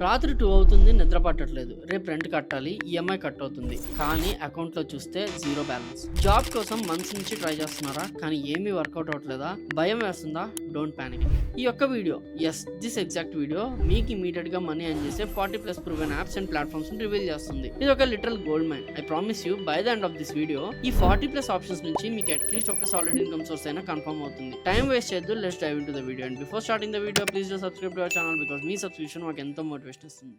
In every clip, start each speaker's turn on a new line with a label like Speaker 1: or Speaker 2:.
Speaker 1: రాత్రి 2 అవుతుంది, నిద్ర పట్టట్లేదు. రేపు రెంట్ కట్టాలి, ఈఎంఐ కట్ అవుతుంది. కానీ అకౌంట్లో చూస్తే జీరో బ్యాలెన్స్. జాబ్ కోసం మంత్స్ నుంచి ట్రై చేస్తున్నారా, కానీ ఏమీ వర్కౌట్ అవ్వట్లేదా? భయం వేస్తుందా? Don't panic. ఈ యొక్క వీడియో, దిస్ ఎగ్జాక్ట్ వీడియో మీకు ఇమీడియట్ గా మనీ ఎర్న్ చేసే 40+ ప్రూవెన్ యాప్స్ అండ్ ప్లాట్ఫామ్స్ ని రివీల్ చేస్తుంది. ఇది ఒక literal gold mine. I promise you, by the end of this video ఈ 40+ ఆప్షన్స్ నుంచి మీకు అట్లీస్ట్ ఒక సాలిడ్ ఇన్కమ్ సోర్స్ అయినా కన్ఫర్మ్ అవుతుంది. టైం వేస్ట్ చేయొద్దు, let's dive into the video. And before starting the video, please do subscribe to our channel because మీ subscription మాకు ఎంతో మోటివేషన్ ఇస్తుంది.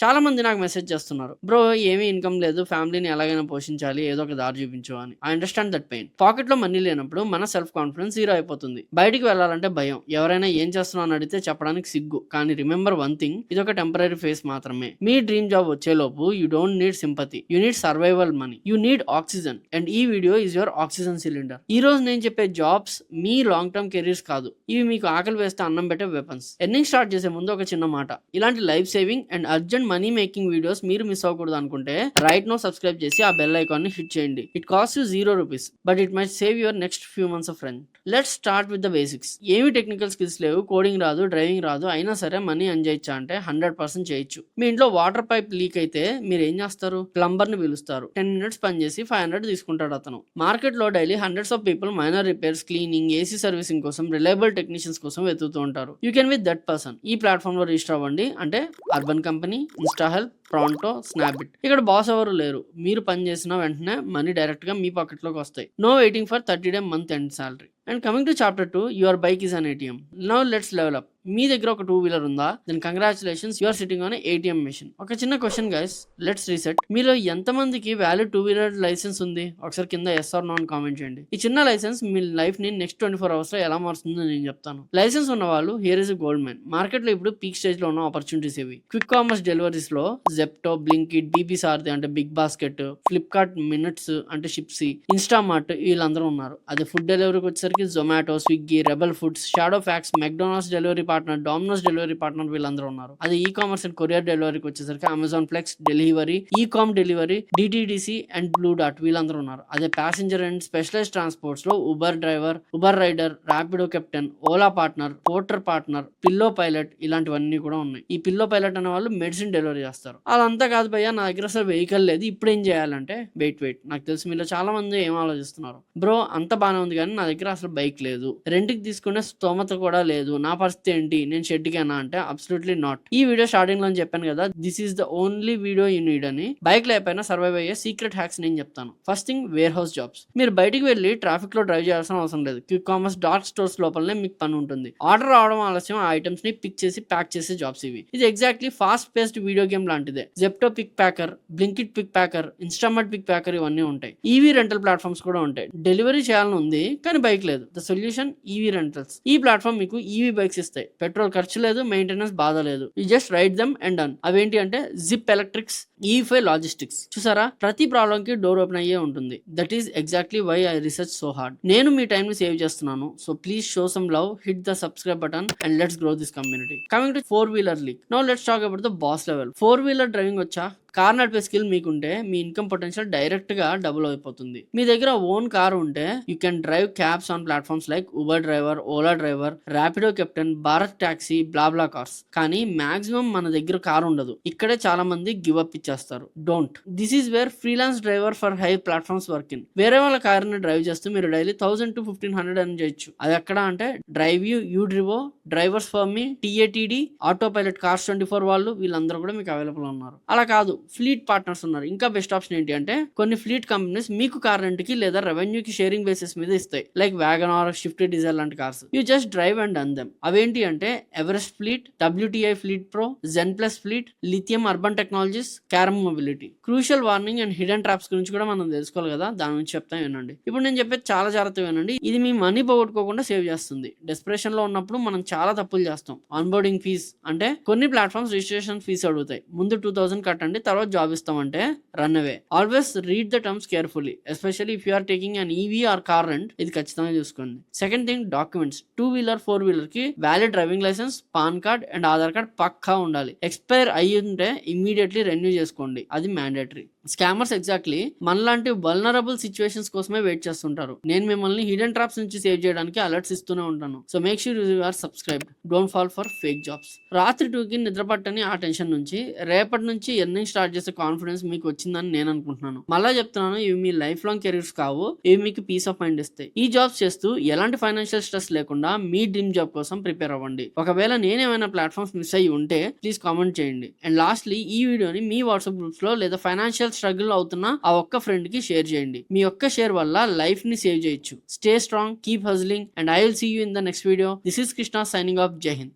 Speaker 1: చాలా మంది నాకు మెసేజ్ చేస్తున్నారు, బ్రో ఏమీ ఇన్కమ్ లేదు, ఫ్యామిలీని ఎలాగైనా పోషించాలి, ఏదో ఒక దారి చూపించు అని. I understand that pain. Pocket లో మనీ లేనప్పుడు మన సెల్ఫ్ కాన్ఫిడెన్స్ జీరో అయిపోతుంది. బయటికి వెళ్ళాలంటే భయం, ఎవరైనా ఏం చేస్తున్నావు అని అడిగితే చెప్పడానికి సిగ్గు. కానీ రిమెంబర్ వన్ థింగ్, ఇది ఒక టెంపరీ ఫేస్ మాత్రమే. మీ డ్రీమ్ జాబ్ వచ్చేలోపు you don't need sympathy, you need survival money, you need oxygen. And ఈ video is your oxygen cylinder. ఈ రోజు నేను చెప్పే జాబ్స్ మీ లాంగ్ టర్మ్ కెరీర్స్ కాదు, ఇవి మీకు ఆకలి వేస్తే అన్నం పెట్టే వెపన్స్. ఎర్నింగ్ స్టార్ట్ చేసే ముందు ఒక చిన్న మాట, ఇలాంటి life saving and urgent money making videos మీరు మిస్ అవ్వకూడదు అనుకుంటే రైట్ నో సబ్స్క్రైబ్ చేసి ఆ బెల్ ఐకాన్ ని హిట్ చేయండి. It cost you ₹0, but it might save your next few months of rent. Let's start with the basics. ఏమి technical skills లేవు, coding రాదు, డ్రైవింగ్ రాదు, అయినా సరే మనీ ఎర్న్ చేయొచ్చా అంటే 100% చేయొచ్చు. మీ ఇంట్లో వాటర్ పైప్ లీక్ అయితే మీరు ఏం చేస్తారు? ప్లంబర్ ని పిలుస్తారు. 10 minutes పని చేసి 500 తీసుకుంటాడు అతను. మార్కెట్ లో daily hundreds of people minor repairs, cleaning, AC servicing కోసం రిలయబుల్ టెక్నీషియన్స్ కోసం వెతుకుతూ ఉంటారు. You can with that person. ఈ ప్లాట్ఫామ్ లో రిజిస్టర్ అవ్వండి. అంటే Urban Company, Insta Help, Pronto, Snapit. ఇక్కడ బాస్ ఎవరు లేరు. మీరు పని చేసిన వెంటనే మనీ డైరెక్ట్ గా మీ పాకెట్ లోకి వస్తాయి. No waiting for 30-day month end salary. And coming to chapter 2, your bike is on ATM. Now let's level up. మీ దగ్గర ఒక 2-wheeler ఉందా? Then congratulations, you're sitting on ATM machine. ఒక చిన్న question guys, let's reset. మీలో ఎంతమందికి valid 2-wheeler licence ఉంది? ఒకసారి కింద ఎస్ ఆర్ నో అని కామెంట్ చేయండి. ఈ చిన్న లైసెన్స్ మీ లైఫ్ ని నెక్స్ట్ 24 hours లో ఎలా మారుస్తుందో నేను చెప్తాను. లైసెన్స్ ఉన్న వాళ్ళు here is gold mine. Market లో ఇప్పుడు పీక్ స్టేజ్ లో ఉన్న ఆపర్చునిటీస్ ఇవి. క్విక్ కామర్స్ డెలివరీస్ లో జెప్టో, బ్లింకిట్, బీబీ సారథి అంటే బిగ్ బాస్కెట్, ఫ్లిప్కార్ట్ మినిట్స్ అంటే షిప్సీ, ఇన్స్టామార్ట్ వీళ్ళందరూ ఉన్నారు. అదే ఫుడ్ డెలివరీకి వచ్చేసరికి Zomato, Swiggy, Rebel Foods, Shadowfax, McDonald's delivery partner, Domino's delivery partner వీళ్ళందరూ ఉన్నారు. అదే ఈ కామర్స్ అండ్ కొరియర్ డెలివరీకి వచ్చేసరికి Amazon Flex delivery, Ecom delivery, DTDC and Blue డాట్ వీళ్ళందరూ ఉన్నారు. అదే ప్యాసింజర్ అండ్ స్పెషలైజ్ ట్రాన్స్పోర్ట్స్ లో Uber driver, Uber rider, Rapido captain, Ola partner, Porter partner, pillow pilot ఇలాంటివన్నీ కూడా ఉన్నాయి. ఈ పిల్లో పైలట్ అనే వాళ్ళు మెడిసిన్ డెలివరీ చేస్తారు. అదంతా కాదు భయ్యా, నా దగ్గర అసలు వెహికల్ లేదు, ఇప్పుడు ఏం చేయాలంటే వెయిట్. నాకు తెలిసి మీలో చాలా మంది ఏం ఆలోచిస్తున్నారు, బ్రో అంత బాగానే ఉంది కానీ నా దగ్గర అసలు బైక్ లేదు, రెంట్కి తీసుకునే స్తోమత కూడా లేదు, నా పరిస్థితి ఏంటి, నేను షెడ్కేనా అంటే అబ్సల్యూట్లీ నాట్. ఈ వీడియో స్టార్టింగ్ లో చెప్పాను కదా, this is the only video you need అని. బైక్ లేకపోయినా సర్వైవ్ అయ్యే సీక్రెట్ హ్యాక్స్ నేను చెప్తాను. First thing, warehouse jobs. మీరు బయటికి వెళ్ళి ట్రాఫిక్ లో డ్రైవ్ చేయాల్సిన అవసరం లేదు. క్విక్ కామర్స్ డార్క్ స్టోర్స్ లోపలనే మీకు పని ఉంటుంది. ఆర్డర్ రావడం ఆలస్యం, ఆ ఐటమ్స్ ని పిక్ చేసి ప్యాక్ చేసే జాబ్స్ ఇవి. ఇది exactly fast paced video game లాంటిదే. Zepto pick packer, Blinkit pick packer, Instamart pick packer ఇవన్నీ ఉంటాయి. ఈవీ రెంటల్ ప్లాట్ఫామ్స్ కూడా ఉంటాయి. డెలివరీ చేయాలని ఉంది కానీ బైక్ లేదు. The solution EV rentals. ఈ ప్లాట్ఫామ్ మీకు ఈవీ బైక్స్ ఇస్తాయి. పెట్రోల్ ఖర్చు లేదు, మెయింటెనెన్స్ బాధ లేదు. You just ride them and done. అవేంటి అంటే జిప్ ఎలక్ట్రిక్స్, E5 లాజిస్టిక్స్. చూసారా, ప్రతి ప్రాబ్లం కి డోర్ ఓపెన్ అయ్యే ఉంటుంది. That is exactly why I research so hard. నేను మీ టైం ని సేవ్ చేస్తున్నాను. So please show some love, hit the subscribe button and let's grow this community. Coming to 4-wheeler league. Now let's talk about the boss level. 4-wheeler driving వచ్చా? Car నడిపే skill మీకుంటే మీ income potential direct గా double అయిపోతుంది. మీ దగ్గర own car ఉంటే you can drive cabs on platforms like Uber driver, Ola driver, Rapido captain, Bharat taxi, blah blah cars. కానీ మాక్సిమం మన దగ్గర కార్ ఉండదు. ఇక్కడే చాలా మంది గివ్ అప్ ఇచ్చేస్తారు. Don't. This is where freelance driver for high platforms work in. వేరే వాళ్ళ కార్ ని డ్రైవ్ చేస్తూ మీరు డైలీ 1000 to 1500 అని చేయొచ్చు. అది ఎక్కడ అంటే DriveU Drivo, drivers for me, TATD, auto pilot, cars 24 వాళ్ళు వీళ్ళందరూ కూడా మీకు అవైలబుల్ ఉన్నారు. అలా కాదు, ఫ్లీట్ పార్ట్నర్స్ ఉన్నారు. ఇంకా బెస్ట్ ఆప్షన్ ఏంటి అంటే కొన్ని ఫ్లీట్ కంపెనీస్ మీకు కార్ రెంట్ కి లేదా రెవెన్యూ కి షేరింగ్ బేసిస్ మీద ఇస్తాయి. Like Wagon R Swift Dzire లాంటి cars. You just drive and on them. అవేంటి అంటే Everest fleet, WTI fleet pro, Zen plus fleet, Lithium Urban Technologies, carrom mobility. Crucial warning and hidden traps గురించి కూడా మనం తెలుసుకోవాలి కదా, దాని గురించి చెప్తాను వినండి. ఇప్పుడు నేను చెప్పేది చాలా జాగ్రత్తగా వినండి. ఇది మీ మనీ పోగొట్టుకోకుండా సేవ్ చేస్తుంది. డెస్పరేషన్ లో ఉన్నప్పుడు మనం చాలా తప్పులు చేస్తాం. ఆన్బోర్డింగ్ ఫీజ్ అంటే కొన్ని ప్లాట్ఫామ్స్ రిజిస్ట్రేషన్ ఫీజు అడుగుతాయి. ముందు 2000 కట్టండి, తర్వాత తర్వాత జాబ్ ఇస్తామంటే run away. Always read the terms carefully, especially if you are taking on EV or car rent. ఇది ఖచ్చితంగా చూసుకోండి. Second thing, documents. 2-wheeler 4-wheeler కి valid driving licence, PAN card and Aadhaar card పక్కా ఉండాలి. ఎక్స్పైర్ అయ్యి ఉంటే immediately renew చేసుకోండి, అది మ్యాండేటరీ. స్కామర్స్ ఎగ్జాక్ట్లీ మనలాంటి వల్నరబుల్ సిచ్యువేషన్స్ కోసమే వెయిట్ చేస్తుంటారు. నేను మిమ్మల్ని హిడెన్ ట్రాప్స్ నుంచి సేవ్ చేయడానికి అలర్ట్స్ ఇస్తూనే ఉంటాను. So make sure you are subscribed. Don't fall for fake jobs. రాత్రి 2కి నిద్ర పట్టని ఆ టెన్షన్ నుంచి రేపటి నుంచి ఎర్నింగ్ స్టార్ట్ చేసే కాన్ఫిడెన్స్ మీకు వచ్చిందని నేను అనుకుంటున్నాను. మళ్ళా చెప్తున్నాను, ఇవి మీ లైఫ్ లాంగ్ కెరీర్స్ కావు, ఇవి మీకు పీస్ ఆఫ్ మైండ్ ఇస్తాయి. ఈ జాబ్స్ చేస్తూ ఎలాంటి ఫైనాన్షియల్ స్ట్రెస్ లేకుండా మీ డ్రీమ్ జాబ్ కోసం ప్రిపేర్ అవ్వండి. ఒకవేళ నేనేమైనా ప్లాట్ఫామ్స్ మిస్ అయ్యి ఉంటే ప్లీజ్ కామెంట్ చేయండి. అండ్ లాస్ట్లీ, ఈ వీడియోని మీ వాట్సాప్ గ్రూప్స్ లో లేదా ఫైనాన్షియల్ స్ట్రగుల్ అవుతున్న ఆ ఒక్క ఫ్రెండ్ కి షేర్ చేయండి. మీ ఒక్క షేర్ వల్ల లైఫ్ ని సేవ్ చేయొచ్చు. Stay strong, keep hustling, and I will see you in the next video. This is Krishna signing off. జై హింద్.